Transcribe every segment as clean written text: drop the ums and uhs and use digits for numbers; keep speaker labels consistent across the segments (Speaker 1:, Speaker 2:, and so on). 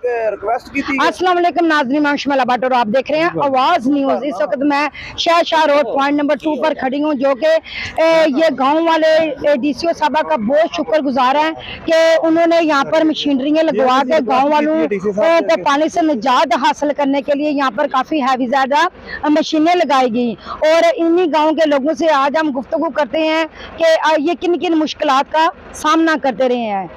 Speaker 1: Request की थी।
Speaker 2: अस्सलाम वालेकुम नाज़रीन, मैं शुमाला भट्ट और आप देख रहे हैं आवाज न्यूज। इस वक्त मैं शाह रोड पॉइंट नंबर 2 पर खड़ी हूँ, जो कि ये गांव वाले डीसीओ साहबा का बहुत शुक्रगुजार हैं कि उन्होंने यहाँ पर मशीनरियाँ लगवा के गाँव वालों को पानी से निजात हासिल करने के लिए यहाँ पर काफी हैवी ज्यादा मशीनें लगाई गई। और इन्हीं गाँव के लोगों से आज हम गुफ्तगू करते हैं कि ये किन किन मुश्किलात का सामना करते रहे हैं।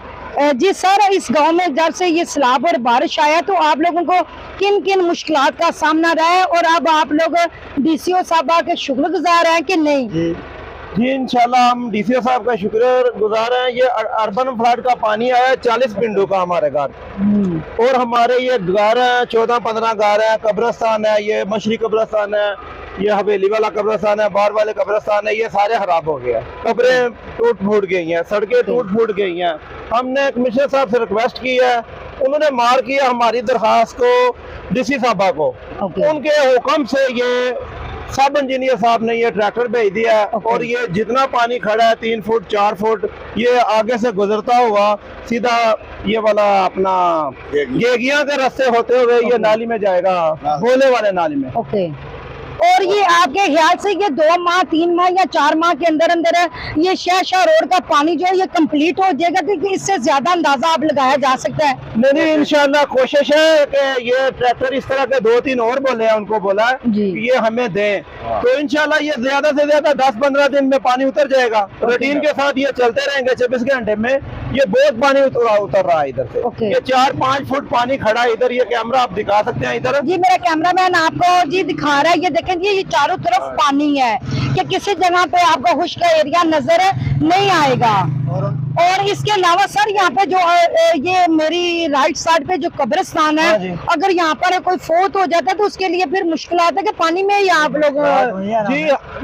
Speaker 2: जी सर, इस गांव में जब से ये सैलाब और बारिश आया तो आप लोगों को किन किन मुश्किलात का सामना रहा है, और अब आप लोग डीसीओ साहबा के शुक्रगुजार हैं कि नहीं?
Speaker 1: जी इंशाल्लाह हम डीसीओ साहब का शुक्रगुजार हैं। ये अर्बन फ्लड का पानी आया 40 पिंडों का हमारे घर, और हमारे ये घर है 14-15 घर है, कब्रिस्तान है, ये मशरी कब्रिस्तान है, ये हवेली वाला कब्रिस्तान है, बाहर वाले कब्रिस्तान है, ये सारे खराब हो गए, कब्रें टूट फूट गई हैं, सड़कें टूट फूट गई हैं। हमने कमिश्नर साहब से रिक्वेस्ट की है, उन्होंने मार किया हमारी दरखास्त को डीसी साहबा को। उनके हुक्म से ये सब इंजीनियर साहब ने ये ट्रैक्टर भेज दिया है, और ये जितना पानी खड़ा है 3 फुट 4 फुट, ये आगे से गुजरता हुआ सीधा ये वाला अपना गेगिया के रास्ते होते हुए ये नाली में जाएगा, बोले वाले नाली में।
Speaker 2: और ये आपके ख्याल से ये 2 माह 3 माह या 4 माह के अंदर अंदर ये शाह रोड का पानी जो है ये कंप्लीट हो जाएगा, क्योंकि इससे ज्यादा अंदाजा आप लगाया जा सकता है?
Speaker 1: नहीं, इंशाल्लाह कोशिश है कि ये ट्रैक्टर इस तरह के 2-3 और बोले हैं, उनको बोला है कि ये हमें दें, तो इंशाल्लाह ये ज्यादा से ज्यादा 10-15 दिन में पानी उतर जाएगा। रूटीन के साथ ये चलते रहेंगे 24 घंटे में। ये बहुत पानी उतर रहा है इधर से, ये 4-5 फुट पानी खड़ा है इधर। ये कैमरा आप दिखा सकते हैं इधर।
Speaker 2: जी मेरा कैमरामैन आपको जी दिखा रहा है, ये देखें जी, ये चारों तरफ पानी है कि किसी जगह पे आपको खुश्क एरिया नजर नहीं आएगा। और इसके अलावा सर यहाँ पे जो ये मेरी राइट साइड पे जो कब्रिस्तान है, अगर यहाँ पर कोई फोत हो जाता है तो उसके लिए फिर मुश्किल आता है कि पानी में ही आप लोग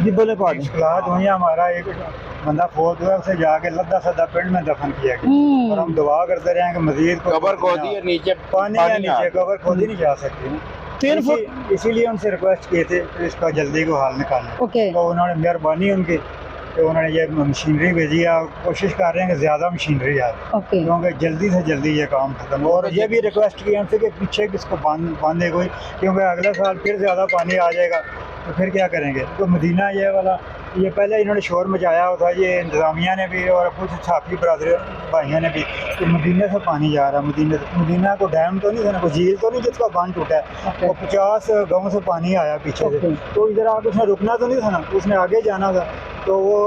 Speaker 1: जी बोले
Speaker 3: मुश्किलात हुई। हमारा एक बंदा फोत हुआ, उसे जाके लद्दा सद्दा पिंड में दफन किया गया, और हम दुआ करते रहे कि मजीद
Speaker 1: कब्र खोदी है, नीचे
Speaker 3: पानी है, नीचे कब्र खोदी नहीं जा सकती।
Speaker 1: 3 फुट
Speaker 3: इसीलिए उनसे रिक्वेस्ट किए थे कि इसका जल्दी को हाल निकालना। तो उन्होंने मेहरबानी उनकी, तो उन्होंने ये मशीनरी भेजी है, कोशिश कर रहे हैं कि ज्यादा मशीनरी आए, क्योंकि जल्दी से जल्दी ये काम खत्म हो। और ये भी रिक्वेस्ट की हमसे कि पीछे किसको बांधे कोई, क्योंकि अगले साल फिर ज्यादा पानी आ जाएगा तो फिर क्या करेंगे। तो मदीना ये वाला, ये पहले इन्होंने शोर मचाया था, ये इंतजामिया ने भी और कुछ साथी बरदर भाइयों ने भी, कि मदीने से पानी जा रहा है। मदीना को डैम तो नहीं था ना, कोई झील तो नहीं जिसका बांध टूटा है, वो 50 गाँव से पानी आया पीछे से, तो इधर आगे उसने रुकना तो नहीं था ना, उसने आगे जाना था, तो वो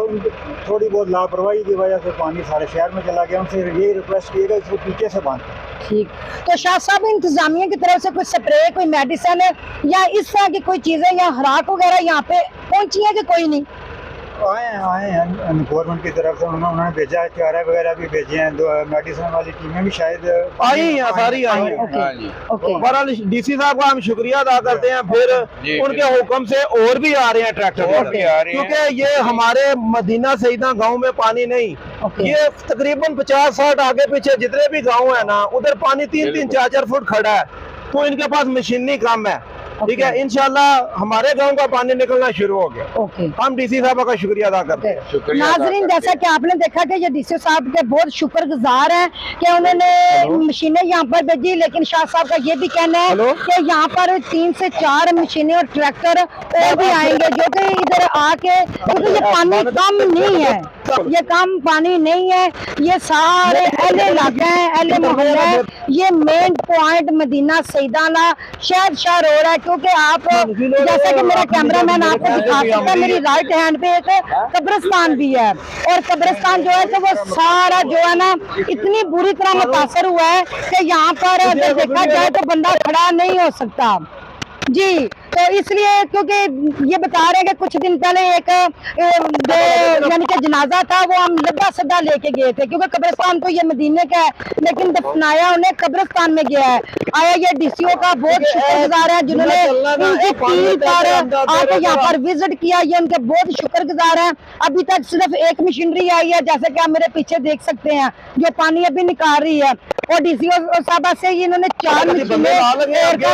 Speaker 3: थोड़ी बहुत लापरवाही की वजह से पानी सारे शहर में चला गया। उनसे ये रिक्वेस्ट किएगा इसको पीछे से बांध।
Speaker 2: ठीक, तो शाह साहब इंतजामिया की तरफ से कोई स्प्रे, कोई मेडिसिन या इस तरह की कोई चीजें या खुराक वगैरह यहाँ पे पहुंची है कि कोई नहीं?
Speaker 3: आए हैं गवर्नमेंट की तरफ से, उन्होंने भेजा है, चारा वगैरह भी भेजे हैं, मेडिसिन वाली टीमें भी शायद
Speaker 1: आई हैं, सारी आई हैं। बहरहाल डीसी साहब का हम शुक्रिया अदा करते हैं, फिर उनके हुक्म से और भी आ रहे हैं ट्रैक्टर, क्योंकि ये हमारे मदीना सईदा गांव में पानी नहीं, ये तकरीबन 50-60 आगे पीछे जितने भी गाँव है ना, उधर पानी 3-3 4-4 फुट खड़ा है, तो इनके पास मशीनी कम है। ठीक है, इंशाल्लाह हमारे गांव का पानी निकलना शुरू हो गया। हम डीसी साहब का शुक्रिया अदा करते हैं।
Speaker 2: नाजरीन, जैसा कि आपने देखा कि ये डीसी साहब के बहुत शुक्रगुजार हैं कि उन्होंने मशीनें यहाँ पर भेजी, लेकिन शाह साहब का ये भी कहना है कि यहाँ पर 3 से 4 मशीनें और ट्रैक्टर और भी आएंगे, जो कि इधर आके, क्योंकि ये पानी कम नहीं है, ये कम पानी नहीं है, ये सारे अहले इलाके हैं, अहले मोहल्ले है, ये main point Madina Saidana Shah road है। क्योंकि आप जैसा कि मेरा कैमरामैन आपको दिखा सकता है, मेरी राइट हैंड पे एक कब्रिस्तान भी है, और कब्रिस्तान जो है तो वो सारा जो है ना इतनी बुरी तरह मुतासर हुआ है कि यहाँ पर अगर देखा जाए तो बंदा खड़ा नहीं हो सकता। जी, तो इसलिए क्योंकि ये बता रहे हैं कि कुछ दिन पहले एक यानी कि जनाजा था, वो हम लद्दा सद्दा लेके गए थे, क्योंकि कब्रिस्तान तो ये मदीने का है, लेकिन दफनाया उन्हें कब्रिस्तान में गया है। आया ये डीसीओ का बहुत शुक्रगुजार है, जिन्होंने इनकी टीम पर आके यहाँ पर विजिट किया, ये उनके बहुत शुक्रगुजार हैं। अभी तक सिर्फ एक मशीनरी आई है, जैसे कि आप मेरे पीछे देख सकते हैं, जो पानी अभी निकाल रही है, और डीसीओ साहबा से इन्होंने 4 मशीनें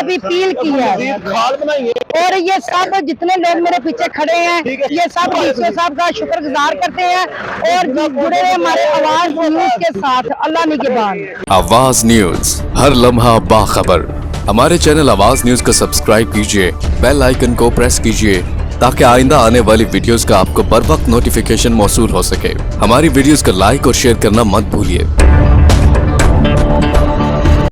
Speaker 2: भी अपील की है।
Speaker 1: खाल बनाई है।
Speaker 2: और ये सब जितने लोग मेरे पीछे खड़े हैं ये सब डीसीओ साहब का शुक्रगुजार करते हैं और जुड़े हैं हमारे आवाज न्यूज के साथ। अल्लाह निगहबान।
Speaker 4: आवाज न्यूज, हर लम्हा बाखबर। हमारे चैनल आवाज न्यूज को सब्सक्राइब कीजिए, बेल आइकन को प्रेस कीजिए ताकि आइंदा आने वाली वीडियोस का आपको बर वक्त नोटिफिकेशन मौसूल हो सके। हमारी वीडियोस को लाइक और शेयर करना मत भूलिए।